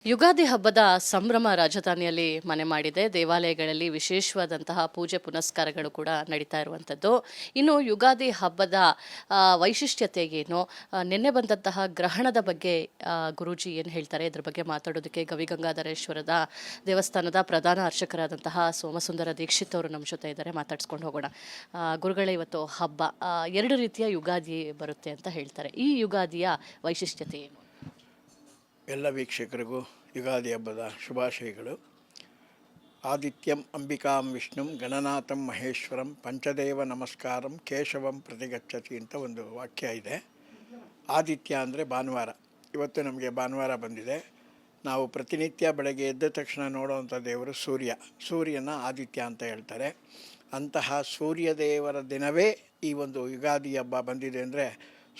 ಯುಗಾದಿ ಹಬ್ಬದ ಸಂಭ್ರಮ ರಾಜಧಾನಿಯಲ್ಲಿ ಮನೆ ಮಾಡಿದೆ. ದೇವಾಲಯಗಳಲ್ಲಿ ವಿಶೇಷವಾದಂತಹ ಪೂಜೆ ಪುನಸ್ಕಾರಗಳು ಕೂಡ ನಡೀತಾ ಇರುವಂಥದ್ದು. ಇನ್ನು ಯುಗಾದಿ ಹಬ್ಬದ ವೈಶಿಷ್ಟ್ಯತೆ ಏನು, ನಿನ್ನೆ ಬಂದಂತಹ ಗ್ರಹಣದ ಬಗ್ಗೆ ಗುರೂಜಿ ಏನು ಹೇಳ್ತಾರೆ, ಇದ್ರ ಬಗ್ಗೆ ಮಾತಾಡೋದಕ್ಕೆ ಗವಿಗಂಗಾಧರೇಶ್ವರದ ದೇವಸ್ಥಾನದ ಪ್ರಧಾನ ಅರ್ಚಕರಾದಂತಹ ಸೋಮಸುಂದರ ದೀಕ್ಷಿತ್ ಅವರು ನಮ್ಮ ಜೊತೆ ಇದ್ದಾರೆ. ಮಾತಾಡ್ಸ್ಕೊಂಡು ಹೋಗೋಣ. ಗುರುಗಳೇ, ಇವತ್ತು ಹಬ್ಬ ಎರಡು ರೀತಿಯ ಯುಗಾದಿ ಬರುತ್ತೆ ಅಂತ ಹೇಳ್ತಾರೆ. ಈ ಯುಗಾದಿಯ ವೈಶಿಷ್ಟ್ಯತೆ ಏನು? ಎಲ್ಲ ವೀಕ್ಷಕರಿಗೂ ಯುಗಾದಿ ಹಬ್ಬದ ಶುಭಾಶಯಗಳು. ಆದಿತ್ಯಂ ಅಂಬಿಕಾಂ ವಿಷ್ಣುಂ ಗಣನಾಥಂ ಮಹೇಶ್ವರಂ ಪಂಚದೇವ ನಮಸ್ಕಾರಂ ಕೇಶವಂ ಪ್ರತಿಗಚ್ಚತಿ ಅಂತ ಒಂದು ವಾಕ್ಯ ಇದೆ. ಆದಿತ್ಯ ಅಂದರೆ ಭಾನುವಾರ. ಇವತ್ತು ನಮಗೆ ಭಾನುವಾರ ಬಂದಿದೆ. ನಾವು ಪ್ರತಿನಿತ್ಯ ಬೆಳಗ್ಗೆ ಎದ್ದ ತಕ್ಷಣ ನೋಡುವಂಥ ದೇವರು ಸೂರ್ಯನ ಆದಿತ್ಯ ಅಂತ ಹೇಳ್ತಾರೆ. ಅಂತಹ ಸೂರ್ಯದೇವರ ದಿನವೇ ಈ ಒಂದು ಯುಗಾದಿ ಹಬ್ಬ ಬಂದಿದೆ. ಅಂದರೆ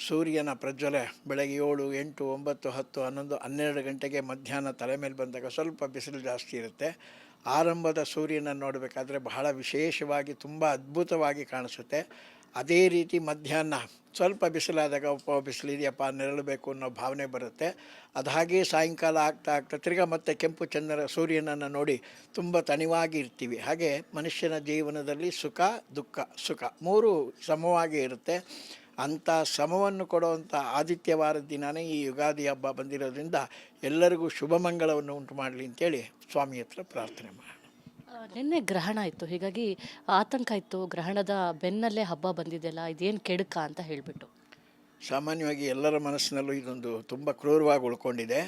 ಸೂರ್ಯನ ಪ್ರಜ್ವಲೆ ಬೆಳಗ್ಗೆ 7, 8, 9, 10, 11, 12 ಗಂಟೆಗೆ ಮಧ್ಯಾಹ್ನ ತಲೆ ಮೇಲೆ ಬಂದಾಗ ಸ್ವಲ್ಪ ಬಿಸಿಲು ಜಾಸ್ತಿ ಇರುತ್ತೆ. ಆರಂಭದ ಸೂರ್ಯನನ್ನು ನೋಡಬೇಕಾದ್ರೆ ಬಹಳ ವಿಶೇಷವಾಗಿ ತುಂಬ ಅದ್ಭುತವಾಗಿ ಕಾಣಿಸುತ್ತೆ. ಅದೇ ರೀತಿ ಮಧ್ಯಾಹ್ನ ಸ್ವಲ್ಪ ಬಿಸಿಲಾದಾಗ ಬಿಸಿಲಿದೆಯಪ್ಪ, ನೆರಳಬೇಕು ಅನ್ನೋ ಭಾವನೆ ಬರುತ್ತೆ. ಅದು ಹಾಗೆ ಸಾಯಂಕಾಲ ಆಗ್ತಾ ತಿರ್ಗಾ ಮತ್ತೆ ಕೆಂಪು ಚಂದ್ರ ಸೂರ್ಯನನ್ನು ನೋಡಿ ತುಂಬ ತಣಿವಾಗಿ ಇರ್ತೀವಿ. ಹಾಗೆ ಮನುಷ್ಯನ ಜೀವನದಲ್ಲಿ ಸುಖ ದುಃಖ, ಸುಖ ಮೂರು ಸಮವಾಗಿ ಇರುತ್ತೆ. ಅಂಥ ಸಮವನ್ನು ಕೊಡುವಂಥ ಆದಿತ್ಯವಾರದ ದಿನವೇ ಈ ಯುಗಾದಿ ಹಬ್ಬ ಬಂದಿರೋದ್ರಿಂದ ಎಲ್ಲರಿಗೂ ಶುಭ ಮಂಗಳವನ್ನು ಉಂಟು ಮಾಡಲಿ ಅಂತೇಳಿ ಸ್ವಾಮಿ ಹತ್ರ ಪ್ರಾರ್ಥನೆ ಮಾಡೋಣ. ನಿನ್ನೆ ಗ್ರಹಣ ಇತ್ತು, ಹೀಗಾಗಿ ಆತಂಕ ಇತ್ತು. ಗ್ರಹಣದ ಬೆನ್ನಲ್ಲೇ ಹಬ್ಬ ಬಂದಿದೆಯಲ್ಲ, ಇದೇನು ಕೆಡುಕ ಅಂತ ಹೇಳಿಬಿಟ್ಟು ಸಾಮಾನ್ಯವಾಗಿ ಎಲ್ಲರ ಮನಸ್ಸಿನಲ್ಲೂ ಇದೊಂದು ತುಂಬ ಕ್ರೂರವಾಗಿ ಉಳ್ಕೊಂಡಿದೆ.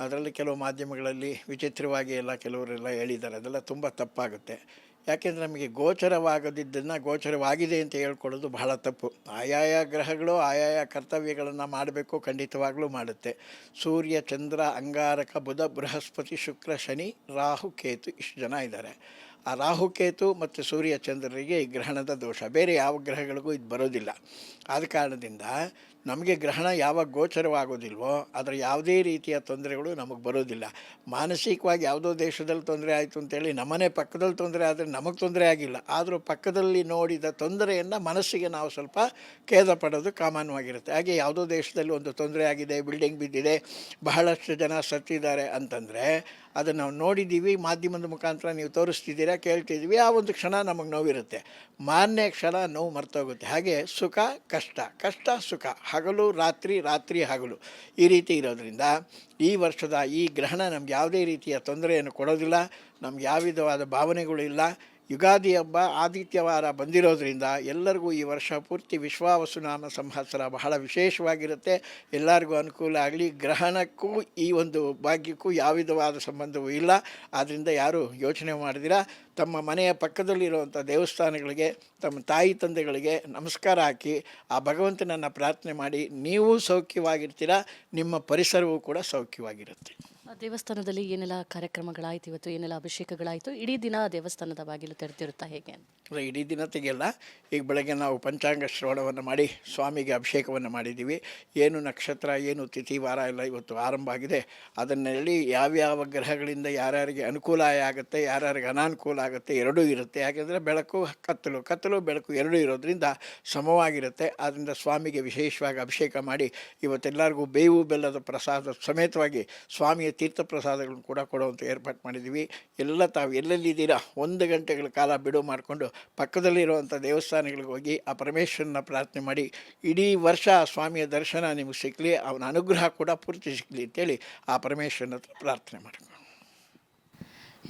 ಅದರಲ್ಲಿ ಕೆಲವು ಮಾಧ್ಯಮಗಳಲ್ಲಿ ವಿಚಿತ್ರವಾಗಿ ಕೆಲವರೆಲ್ಲ ಹೇಳಿದ್ದಾರೆ. ಅದೆಲ್ಲ ತುಂಬ ತಪ್ಪಾಗುತ್ತೆ. ಯಾಕೆಂದರೆ ನಮಗೆ ಗೋಚರವಾಗದಿದ್ದನ್ನು ಗೋಚರವಾಗಿದೆ ಅಂತ ಹೇಳ್ಕೊಳ್ಳೋದು ಬಹಳ ತಪ್ಪು. ಆಯಾಯ ಗ್ರಹಗಳು ಆಯಾಯ ಕರ್ತವ್ಯಗಳನ್ನು ಮಾಡಬೇಕು, ಖಂಡಿತವಾಗಲೂ ಮಾಡುತ್ತೆ. ಸೂರ್ಯ, ಚಂದ್ರ, ಅಂಗಾರಕ, ಬುಧ, ಬೃಹಸ್ಪತಿ, ಶುಕ್ರ, ಶನಿ, ರಾಹು, ಕೇತು ಇಷ್ಟು ಜನ ಇದ್ದಾರೆ. ಆ ರಾಹುಕೇತು ಮತ್ತು ಸೂರ್ಯ ಚಂದ್ರರಿಗೆ ಈ ಗ್ರಹಣದ ದೋಷ. ಬೇರೆ ಯಾವ ಗ್ರಹಗಳಿಗೂ ಇದು ಬರೋದಿಲ್ಲ. ಆದ ಕಾರಣದಿಂದ ನಮಗೆ ಗ್ರಹಣ ಯಾವಾಗ ಗೋಚರವಾಗೋದಿಲ್ವೋ ಅದರ ಯಾವುದೇ ರೀತಿಯ ತೊಂದರೆಗಳು ನಮಗೆ ಬರೋದಿಲ್ಲ. ಮಾನಸಿಕವಾಗಿ ಯಾವುದೋ ದೇಶದಲ್ಲಿ ತೊಂದರೆ ಆಯಿತು ಅಂತೇಳಿ ನಮ್ಮನೆ ಪಕ್ಕದಲ್ಲಿ ತೊಂದರೆ ಆದರೆ ನಮಗೆ ತೊಂದರೆ ಆಗಿಲ್ಲ. ಆದರೂ ಪಕ್ಕದಲ್ಲಿ ನೋಡಿದ ತೊಂದರೆಯನ್ನು ಮನಸ್ಸಿಗೆ ನಾವು ಸ್ವಲ್ಪ ಖೇದ ಪಡೋದು ಕಾಮನ್ವಾಗಿರುತ್ತೆ. ಹಾಗೆ ಯಾವುದೋ ದೇಶದಲ್ಲಿ ಒಂದು ತೊಂದರೆ ಆಗಿದೆ, ಬಿಲ್ಡಿಂಗ್ ಬಿದ್ದಿದೆ, ಬಹಳಷ್ಟು ಜನ ಸತ್ತಿದ್ದಾರೆ ಅಂತಂದರೆ ಅದನ್ನು ನಾವು ನೋಡಿದ್ದೀವಿ, ಮಾಧ್ಯಮದ ಮುಖಾಂತರ ನೀವು ತೋರಿಸ್ತಿದ್ದೀರಾ, ಕೇಳ್ತಿದ್ದೀವಿ. ಆ ಒಂದು ಕ್ಷಣ ನಮಗೆ ನೋವಿರುತ್ತೆ, ಮಾರನೇ ಕ್ಷಣ ನೋವು ಮರ್ತೋಗುತ್ತೆ. ಹಾಗೆ ಸುಖ ಕಷ್ಟ, ಕಷ್ಟ ಸುಖ, ಹಗಲು ರಾತ್ರಿ, ರಾತ್ರಿ ಹಗಲು, ಈ ರೀತಿ ಇರೋದರಿಂದ ಈ ವರ್ಷದ ಈ ಗ್ರಹಣ ನಮ್ಗೆ ಯಾವುದೇ ರೀತಿಯ ತೊಂದರೆಯನ್ನು ಕೊಡೋದಿಲ್ಲ. ನಮ್ಗೆ ಯಾವ ವಿಧವಾದ ಭಾವನೆಗಳು ಇಲ್ಲ. ಯುಗಾದಿ ಹಬ್ಬ ಆದಿತ್ಯವಾರ ಬಂದಿರೋದ್ರಿಂದ ಎಲ್ಲರಿಗೂ ಈ ವರ್ಷ ಪೂರ್ತಿ ವಿಶ್ವಾವಸುನಾಮ ಸಂವತ್ಸರ ಬಹಳ ವಿಶೇಷವಾಗಿರುತ್ತೆ. ಎಲ್ಲರಿಗೂ ಅನುಕೂಲ ಆಗಲಿ. ಗ್ರಹಣಕ್ಕೂ ಈ ಒಂದು ಭಾಗ್ಯಕ್ಕೂ ಯಾವ ವಿಧವಾದ ಸಂಬಂಧವೂ ಇಲ್ಲ. ಆದ್ದರಿಂದ ಯಾರೂ ಯೋಚನೆ ಮಾಡಿದಿರ ತಮ್ಮ ಮನೆಯ ಪಕ್ಕದಲ್ಲಿರುವಂಥ ದೇವಸ್ಥಾನಗಳಿಗೆ, ತಮ್ಮ ತಾಯಿ ತಂದೆಗಳಿಗೆ ನಮಸ್ಕಾರ ಹಾಕಿ ಆ ಭಗವಂತನನ್ನು ಪ್ರಾರ್ಥನೆ ಮಾಡಿ. ನೀವು ಸೌಖ್ಯವಾಗಿರ್ತೀರ, ನಿಮ್ಮ ಪರಿಸರವೂ ಕೂಡ ಸೌಖ್ಯವಾಗಿರುತ್ತೆ. ದೇವಸ್ಥಾನದಲ್ಲಿ ಏನೆಲ್ಲ ಕಾರ್ಯಕ್ರಮಗಳಾಯಿತು, ಇವತ್ತು ಏನೆಲ್ಲ ಅಭಿಷೇಕಗಳಾಯಿತು, ಇಡೀ ದಿನ ದೇವಸ್ಥಾನದ ಬಾಗಿಲು ತೆರೆದಿರುತ್ತಾ ಹೇಗೆ ಅಂತ? ಇಡೀ ದಿನ ತೆಗೆಯಲ್ಲ. ಈಗ ಬೆಳಗ್ಗೆ ನಾವು ಪಂಚಾಂಗ ಶ್ರವಣವನ್ನು ಮಾಡಿ ಸ್ವಾಮಿಗೆ ಅಭಿಷೇಕವನ್ನು ಮಾಡಿದ್ದೀವಿ. ಏನು ನಕ್ಷತ್ರ, ಏನು ತಿಥಿ, ವಾರ ಎಲ್ಲ ಇವತ್ತು ಆರಂಭ ಆಗಿದೆ. ಅದನ್ನಲ್ಲಿ ಯಾವ್ಯಾವ ಗ್ರಹಗಳಿಂದ ಯಾರ್ಯಾರಿಗೆ ಅನುಕೂಲ ಆಗುತ್ತೆ, ಯಾರ್ಯಾರಿಗೆ ಅನಾನುಕೂಲ ಆಗುತ್ತೆ, ಎರಡೂ ಇರುತ್ತೆ. ಯಾಕೆಂದರೆ ಬೆಳಕು ಕತ್ತಲು ಬೆಳಕು ಎರಡೂ ಇರೋದ್ರಿಂದ ಸಮವಾಗಿರುತ್ತೆ. ಆದ್ದರಿಂದ ಸ್ವಾಮಿಗೆ ವಿಶೇಷವಾಗಿ ಅಭಿಷೇಕ ಮಾಡಿ ಇವತ್ತೆಲ್ಲರಿಗೂ ಬೇವು ಬೆಲ್ಲದ ಪ್ರಸಾದ ಸಮೇತವಾಗಿ ಸ್ವಾಮಿಯ ತೀರ್ಥ ಪ್ರಸಾದಗಳನ್ನು ಕೂಡ ಕೊಡುವಂಥ ಏರ್ಪಾಡು ಮಾಡಿದ್ದೀವಿ. ಎಲ್ಲ ತಾವು ಎಲ್ಲೆಲ್ಲಿದ್ದೀರಾ 1 ಗಂಟೆಗಳ ಕಾಲ ಬಿಡುವು ಮಾಡಿಕೊಂಡು ಪಕ್ಕದಲ್ಲಿರುವಂಥ ದೇವಸ್ಥಾನಗಳಿಗೆ ಹೋಗಿ ಆ ಪರಮೇಶ್ವರನ ಪ್ರಾರ್ಥನೆ ಮಾಡಿ ಇಡೀ ವರ್ಷ ಸ್ವಾಮಿಯ ದರ್ಶನ ನಿಮಗೆ ಸಿಕ್ಕಲಿ, ಅವನ ಅನುಗ್ರಹ ಕೂಡ ಪೂರ್ತಿ ಸಿಕ್ಕಲಿ ಅಂತೇಳಿ ಆ ಪರಮೇಶ್ವರನ ಹತ್ರ ಪ್ರಾರ್ಥನೆ ಮಾಡ್ಕೊಂಡು.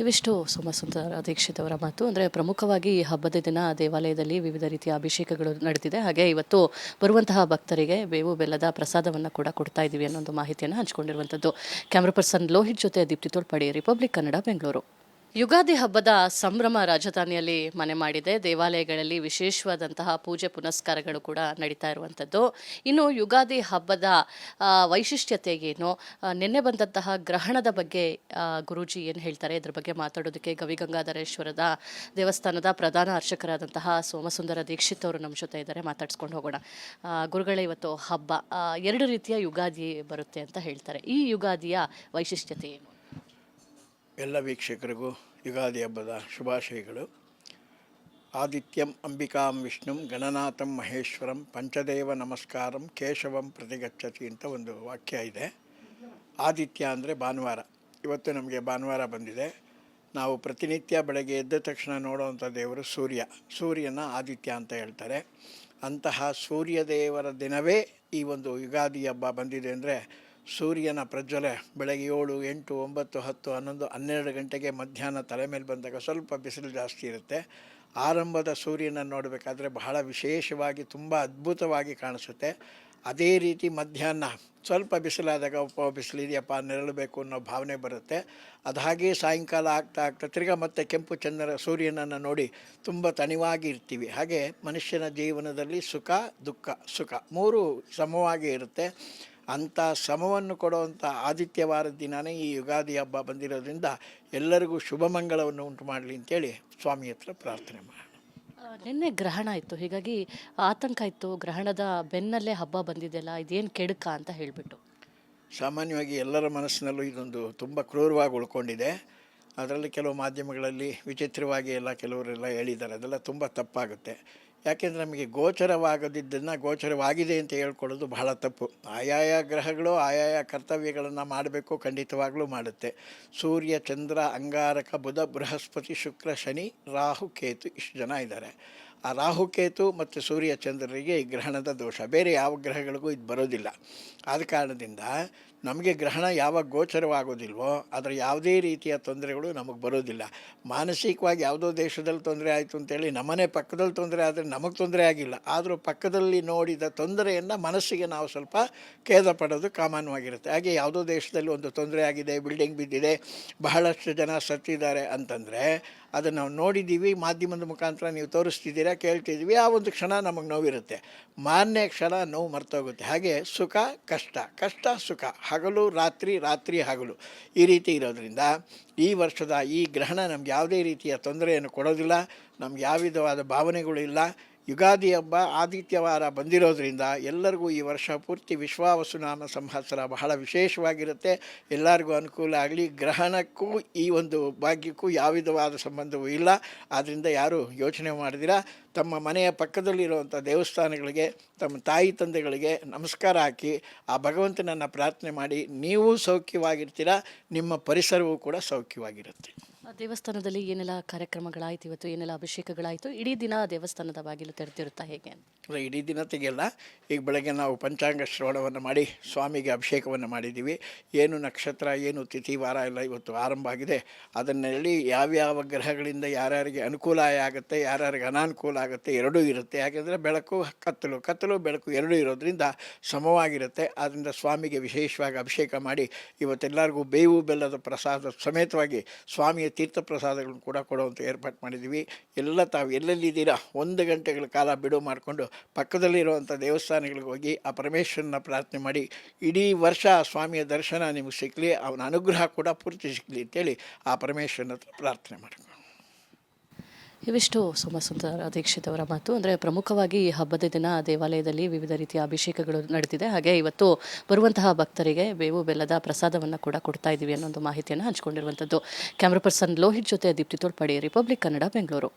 ಇವಿಷ್ಟು ಸೋಮಸುಂದರ ದೀಕ್ಷಿತ್ ಅವರ ಮಾತು. ಅಂದರೆ ಪ್ರಮುಖವಾಗಿ ಈ ಹಬ್ಬದ ದಿನ ದೇವಾಲಯದಲ್ಲಿ ವಿವಿಧ ರೀತಿಯ ಅಭಿಷೇಕಗಳು ನಡೆದಿದೆ. ಹಾಗೆ ಇವತ್ತು ಬರುವಂತಹ ಭಕ್ತರಿಗೆ ಬೇವು ಬೆಲ್ಲದ ಪ್ರಸಾದವನ್ನು ಕೂಡ ಕೊಡ್ತಾ ಇದ್ದೀವಿ ಅನ್ನೋ ಒಂದು ಮಾಹಿತಿಯನ್ನು ಹಂಚಿಕೊಂಡಿರುವಂಥದ್ದು. ಕ್ಯಾಮ್ರಾ ಪರ್ಸನ್ ಲೋಹಿತ್ ಜೊತೆ ದೀಪ್ತಿ ತೋಳ್ಪಡಿ, ರಿಪಬ್ಲಿಕ್ ಕನ್ನಡ, ಬೆಂಗಳೂರು. ಯುಗಾದಿ ಹಬ್ಬದ ಸಂಭ್ರಮ ರಾಜಧಾನಿಯಲ್ಲಿ ಮನೆ ಮಾಡಿದೆ. ದೇವಾಲಯಗಳಲ್ಲಿ ವಿಶೇಷವಾದಂತಹ ಪೂಜೆ ಪುನಸ್ಕಾರಗಳು ಕೂಡ ನಡೀತಾ ಇರುವಂಥದ್ದು. ಇನ್ನು ಯುಗಾದಿ ಹಬ್ಬದ ವೈಶಿಷ್ಟ್ಯತೆ ಏನು, ನಿನ್ನೆ ಬಂದಂತಹ ಗ್ರಹಣದ ಬಗ್ಗೆ ಗುರೂಜಿ ಏನು ಹೇಳ್ತಾರೆ, ಇದ್ರ ಬಗ್ಗೆ ಮಾತಾಡೋದಕ್ಕೆ ಗವಿಗಂಗಾಧರೇಶ್ವರದ ದೇವಸ್ಥಾನದ ಪ್ರಧಾನ ಅರ್ಚಕರಾದಂತಹ ಸೋಮಸುಂದರ ದೀಕ್ಷಿತ್ ಅವರು ನಮ್ಮ ಜೊತೆ ಇದ್ದಾರೆ. ಮಾತಾಡ್ಸ್ಕೊಂಡು ಹೋಗೋಣ. ಗುರುಗಳೇ, ಇವತ್ತು ಹಬ್ಬ ಎರಡು ರೀತಿಯ ಯುಗಾದಿ ಬರುತ್ತೆ ಅಂತ ಹೇಳ್ತಾರೆ. ಈ ಯುಗಾದಿಯ ವೈಶಿಷ್ಟ್ಯತೆ ಏನು? ಎಲ್ಲ ವೀಕ್ಷಕರಿಗೂ ಯುಗಾದಿ ಹಬ್ಬದ ಶುಭಾಶಯಗಳು. ಆದಿತ್ಯಂ ಅಂಬಿಕಾಂ ವಿಷ್ಣುಂ ಗಣನಾಥಂ ಮಹೇಶ್ವರಂ ಪಂಚದೇವ ನಮಸ್ಕಾರಂ ಕೇಶವಂ ಪ್ರತಿಗಚ್ಚತಿ ಅಂತ ಒಂದು ವಾಕ್ಯ ಇದೆ. ಆದಿತ್ಯ ಅಂದರೆ ಭಾನುವಾರ. ಇವತ್ತು ನಮಗೆ ಭಾನುವಾರ ಬಂದಿದೆ. ನಾವು ಪ್ರತಿನಿತ್ಯ ಬೆಳಗ್ಗೆ ಎದ್ದ ತಕ್ಷಣ ನೋಡುವಂಥ ದೇವರು ಸೂರ್ಯನ ಆದಿತ್ಯ ಅಂತ ಹೇಳ್ತಾರೆ. ಅಂತಹ ಸೂರ್ಯದೇವರ ದಿನವೇ ಈ ಒಂದು ಯುಗಾದಿ ಹಬ್ಬ ಬಂದಿದೆ ಅಂದರೆ ಸೂರ್ಯನ ಪ್ರಜ್ವಲೆ ಬೆಳಗ್ಗೆ 7, 8, 9, 10, 11, 12 ಗಂಟೆಗೆ ಮಧ್ಯಾಹ್ನ ತಲೆ ಮೇಲೆ ಬಂದಾಗ ಸ್ವಲ್ಪ ಬಿಸಿಲು ಜಾಸ್ತಿ ಇರುತ್ತೆ. ಆರಂಭದ ಸೂರ್ಯನನ್ನು ನೋಡಬೇಕಾದ್ರೆ ಬಹಳ ವಿಶೇಷವಾಗಿ ತುಂಬ ಅದ್ಭುತವಾಗಿ ಕಾಣಿಸುತ್ತೆ. ಅದೇ ರೀತಿ ಮಧ್ಯಾಹ್ನ ಸ್ವಲ್ಪ ಬಿಸಿಲಾದಾಗ ಬಿಸಿಲಿದೆಯಪ್ಪ, ನೆರಳು ಬೇಕು ಅನ್ನೋ ಭಾವನೆ ಬರುತ್ತೆ. ಅದು ಹಾಗೇ ಸಾಯಂಕಾಲ ಆಗ್ತಾ ತಿರ್ಗಾ ಮತ್ತೆ ಕೆಂಪು ಚಂದ್ರ ಸೂರ್ಯನನ್ನು ನೋಡಿ ತುಂಬ ತಣಿವಾಗಿ ಇರ್ತೀವಿ. ಹಾಗೆ ಮನುಷ್ಯನ ಜೀವನದಲ್ಲಿ ಸುಖ ದುಃಖ ಮೂರು ಸಮವಾಗಿ ಇರುತ್ತೆ. ಅಂಥ ಸಮವನ್ನು ಕೊಡುವಂಥ ಆದಿತ್ಯವಾರದ ದಿನವೇ ಈ ಯುಗಾದಿ ಹಬ್ಬ ಬಂದಿರೋದ್ರಿಂದ ಎಲ್ಲರಿಗೂ ಶುಭ ಮಂಗಳವನ್ನು ಉಂಟು ಮಾಡಲಿ ಅಂತೇಳಿ ಸ್ವಾಮಿ ಹತ್ರ ಪ್ರಾರ್ಥನೆ ಮಾಡೋಣ. ನಿನ್ನೆ ಗ್ರಹಣ ಇತ್ತು, ಹೀಗಾಗಿ ಆತಂಕ ಇತ್ತು. ಗ್ರಹಣದ ಬೆನ್ನಲ್ಲೇ ಹಬ್ಬ ಬಂದಿದೆಯಲ್ಲ, ಇದೇನು ಕೆಡುಕ ಅಂತ ಹೇಳಿಬಿಟ್ಟು ಸಾಮಾನ್ಯವಾಗಿ ಎಲ್ಲರ ಮನಸ್ಸಿನಲ್ಲೂ ಇದೊಂದು ತುಂಬ ಕ್ರೂರವಾಗಿ ಉಳ್ಕೊಂಡಿದೆ. ಅದರಲ್ಲಿ ಕೆಲವು ಮಾಧ್ಯಮಗಳಲ್ಲಿ ವಿಚಿತ್ರವಾಗಿ ಕೆಲವರೆಲ್ಲ ಹೇಳಿದ್ದಾರೆ. ಅದೆಲ್ಲ ತುಂಬ ತಪ್ಪಾಗುತ್ತೆ. ಯಾಕೆಂದರೆ ನಮಗೆ ಗೋಚರವಾಗದಿದ್ದನ್ನು ಗೋಚರವಾಗಿದೆ ಅಂತ ಹೇಳ್ಕೊಳ್ಳೋದು ಬಹಳ ತಪ್ಪು. ಆಯಾಯ ಗ್ರಹಗಳು ಆಯಾಯ ಕರ್ತವ್ಯಗಳನ್ನು ಮಾಡಬೇಕು, ಖಂಡಿತವಾಗಲೂ ಮಾಡುತ್ತೆ. ಸೂರ್ಯ, ಚಂದ್ರ, ಅಂಗಾರಕ, ಬುಧ, ಬೃಹಸ್ಪತಿ, ಶುಕ್ರ, ಶನಿ, ರಾಹು, ಕೇತು ಇಷ್ಟು ಜನ ಇದ್ದಾರೆ. ಆ ರಾಹುಕೇತು ಮತ್ತು ಸೂರ್ಯ ಚಂದ್ರರಿಗೆ ಈ ಗ್ರಹಣದ ದೋಷ. ಬೇರೆ ಯಾವ ಗ್ರಹಗಳಿಗೂ ಇದು ಬರೋದಿಲ್ಲ. ಆದ ಕಾರಣದಿಂದ ನಮಗೆ ಗ್ರಹಣ ಯಾವಾಗ ಗೋಚರವಾಗೋದಿಲ್ವೋ ಅದರ ಯಾವುದೇ ರೀತಿಯ ತೊಂದರೆಗಳು ನಮಗೆ ಬರೋದಿಲ್ಲ. ಮಾನಸಿಕವಾಗಿ ಯಾವುದೋ ದೇಶದಲ್ಲಿ ತೊಂದರೆ ಆಯಿತು ಅಂತೇಳಿ ನಮ್ಮನೆ ಪಕ್ಕದಲ್ಲಿ ತೊಂದರೆ ಆದರೆ ನಮಗೆ ತೊಂದರೆ ಆಗಿಲ್ಲ. ಆದರೂ ಪಕ್ಕದಲ್ಲಿ ನೋಡಿದ ತೊಂದರೆಯನ್ನು ಮನಸ್ಸಿಗೆ ನಾವು ಸ್ವಲ್ಪ ಖೇದ ಪಡೋದು ಕಾಮನ್ವಾಗಿರುತ್ತೆ. ಹಾಗೆ ಯಾವುದೋ ದೇಶದಲ್ಲಿ ಒಂದು ತೊಂದರೆ ಆಗಿದೆ, ಬಿಲ್ಡಿಂಗ್ ಬಿದ್ದಿದೆ, ಬಹಳಷ್ಟು ಜನ ಸತ್ತಿದ್ದಾರೆ ಅಂತಂದರೆ ಅದನ್ನು ನಾವು ನೋಡಿದ್ದೀವಿ, ಮಾಧ್ಯಮದ ಮುಖಾಂತರ ನೀವು ತೋರಿಸ್ತಿದ್ದೀರಾ, ಕೇಳ್ತಿದ್ದೀವಿ. ಆ ಒಂದು ಕ್ಷಣ ನಮಗೆ ನೋವಿರುತ್ತೆ, ಮಾರನೇ ಕ್ಷಣ ನೋವು ಮರ್ತೋಗುತ್ತೆ. ಹಾಗೆ ಸುಖ ಕಷ್ಟ ಸುಖ, ಹಗಲು ರಾತ್ರಿ ರಾತ್ರಿ ಹಗಲು, ಈ ರೀತಿ ಇರೋದರಿಂದ ಈ ವರ್ಷದ ಈ ಗ್ರಹಣ ನಮ್ಗೆ ಯಾವುದೇ ರೀತಿಯ ತೊಂದರೆಯನ್ನು ಕೊಡೋದಿಲ್ಲ. ನಮ್ಗೆ ಯಾವ ವಿಧವಾದ ಭಾವನೆಗಳು ಇಲ್ಲ. ಯುಗಾದಿ ಹಬ್ಬ ಆದಿತ್ಯವಾರ ಬಂದಿರೋದ್ರಿಂದ ಎಲ್ಲರಿಗೂ ಈ ವರ್ಷ ಪೂರ್ತಿ ವಿಶ್ವಾವಸುನಾಮ ಸಂವತ್ಸರ ಬಹಳ ವಿಶೇಷವಾಗಿರುತ್ತೆ. ಎಲ್ಲರಿಗೂ ಅನುಕೂಲ ಆಗಲಿ. ಗ್ರಹಣಕ್ಕೂ ಈ ಒಂದು ಭಾಗ್ಯಕ್ಕೂ ಯಾವ ವಿಧವಾದ ಸಂಬಂಧವೂ ಇಲ್ಲ. ಆದ್ದರಿಂದ ಯಾರೂ ಯೋಚನೆ ಮಾಡಿದಿರ ತಮ್ಮ ಮನೆಯ ಪಕ್ಕದಲ್ಲಿರುವಂಥ ದೇವಸ್ಥಾನಗಳಿಗೆ, ತಮ್ಮ ತಾಯಿ ತಂದೆಗಳಿಗೆ ನಮಸ್ಕಾರ ಹಾಕಿ ಆ ಭಗವಂತನನ್ನು ಪ್ರಾರ್ಥನೆ ಮಾಡಿ. ನೀವು ಸೌಖ್ಯವಾಗಿರ್ತೀರ, ನಿಮ್ಮ ಪರಿಸರವೂ ಕೂಡ ಸೌಖ್ಯವಾಗಿರುತ್ತೆ. ದೇವಸ್ಥಾನದಲ್ಲಿ ಏನೆಲ್ಲ ಕಾರ್ಯಕ್ರಮಗಳಾಯಿತು, ಇವತ್ತು ಏನೆಲ್ಲ ಅಭಿಷೇಕಗಳಾಯಿತು, ಇಡೀ ದಿನ ದೇವಸ್ಥಾನದ ಬಾಗಿಲು ತೆರೆದಿರುತ್ತಾ ಹೇಗೆ ಅಂತ? ಇಡೀ ದಿನ ತೆಗೆಯಲ್ಲ. ಈಗ ಬೆಳಗ್ಗೆ ನಾವು ಪಂಚಾಂಗ ಶ್ರವಣವನ್ನು ಮಾಡಿ ಸ್ವಾಮಿಗೆ ಅಭಿಷೇಕವನ್ನು ಮಾಡಿದ್ದೀವಿ. ಏನು ನಕ್ಷತ್ರ, ಏನು ತಿಥಿ, ವಾರ ಎಲ್ಲ ಇವತ್ತು ಆರಂಭ ಆಗಿದೆ. ಅದನ್ನಲ್ಲಿ ಯಾವ್ಯಾವ ಗ್ರಹಗಳಿಂದ ಯಾರ್ಯಾರಿಗೆ ಅನುಕೂಲ ಆಗುತ್ತೆ, ಯಾರ್ಯಾರಿಗೆ ಅನಾನುಕೂಲ ಆಗುತ್ತೆ, ಎರಡೂ ಇರುತ್ತೆ. ಯಾಕೆಂದರೆ ಬೆಳಕು ಕತ್ತಲು ಬೆಳಕು ಎರಡೂ ಇರೋದ್ರಿಂದ ಸಮವಾಗಿರುತ್ತೆ. ಆದ್ದರಿಂದ ಸ್ವಾಮಿಗೆ ವಿಶೇಷವಾಗಿ ಅಭಿಷೇಕ ಮಾಡಿ ಇವತ್ತೆಲ್ಲರಿಗೂ ಬೇವು ಬೆಲ್ಲದ ಪ್ರಸಾದ ಸಮೇತವಾಗಿ ಸ್ವಾಮಿಯ ತೀರ್ಥ ಪ್ರಸಾದಗಳನ್ನು ಕೂಡ ಕೊಡುವಂಥ ಏರ್ಪಾಡು ಮಾಡಿದ್ದೀವಿ. ತಾವು ಎಲ್ಲೆಲ್ಲಿದ್ದೀರಾ 1 ಗಂಟೆಗಳ ಕಾಲ ಬಿಡುವು ಮಾಡಿಕೊಂಡು ಪಕ್ಕದಲ್ಲಿರುವಂಥ ದೇವಸ್ಥಾನಗಳಿಗೆ ಹೋಗಿ ಆ ಪರಮೇಶ್ವರನ ಪ್ರಾರ್ಥನೆ ಮಾಡಿ ಇಡೀ ವರ್ಷ ಸ್ವಾಮಿಯ ದರ್ಶನ ನಿಮಗೆ ಸಿಕ್ಕಲಿ, ಅವನ ಅನುಗ್ರಹ ಕೂಡ ಪೂರ್ತಿ ಸಿಕ್ಕಲಿ ಅಂತೇಳಿ ಆ ಪರಮೇಶ್ವರನ ಹತ್ರ ಪ್ರಾರ್ಥನೆ ಮಾಡ್ಕೊಂಡು. ಇವಿಷ್ಟು ಸೋಮಸುಂದರ ದೀಕ್ಷಿತ್ ಅವರ ಮಾತು. ಅಂದರೆ ಪ್ರಮುಖವಾಗಿ ಈ ಹಬ್ಬದ ದಿನ ದೇವಾಲಯದಲ್ಲಿ ವಿವಿಧ ರೀತಿಯ ಅಭಿಷೇಕಗಳು ನಡೆದಿದೆ. ಹಾಗೆ ಇವತ್ತು ಬರುವಂತಹ ಭಕ್ತರಿಗೆ ಬೇವು ಬೆಲ್ಲದ ಪ್ರಸಾದವನ್ನು ಕೂಡ ಕೊಡ್ತಾ ಇದ್ದೀವಿ ಅನ್ನೋ ಒಂದು ಮಾಹಿತಿಯನ್ನು ಹಂಚಿಕೊಂಡಿರುವಂಥದ್ದು. ಕ್ಯಾಮ್ರಾ ಪರ್ಸನ್ ಲೋಹಿತ್ ಜೊತೆ ದೀಪ್ತಿ ತೋಳ್ಪಾಡಿ, ರಿಪಬ್ಲಿಕ್ ಕನ್ನಡ, ಬೆಂಗಳೂರು.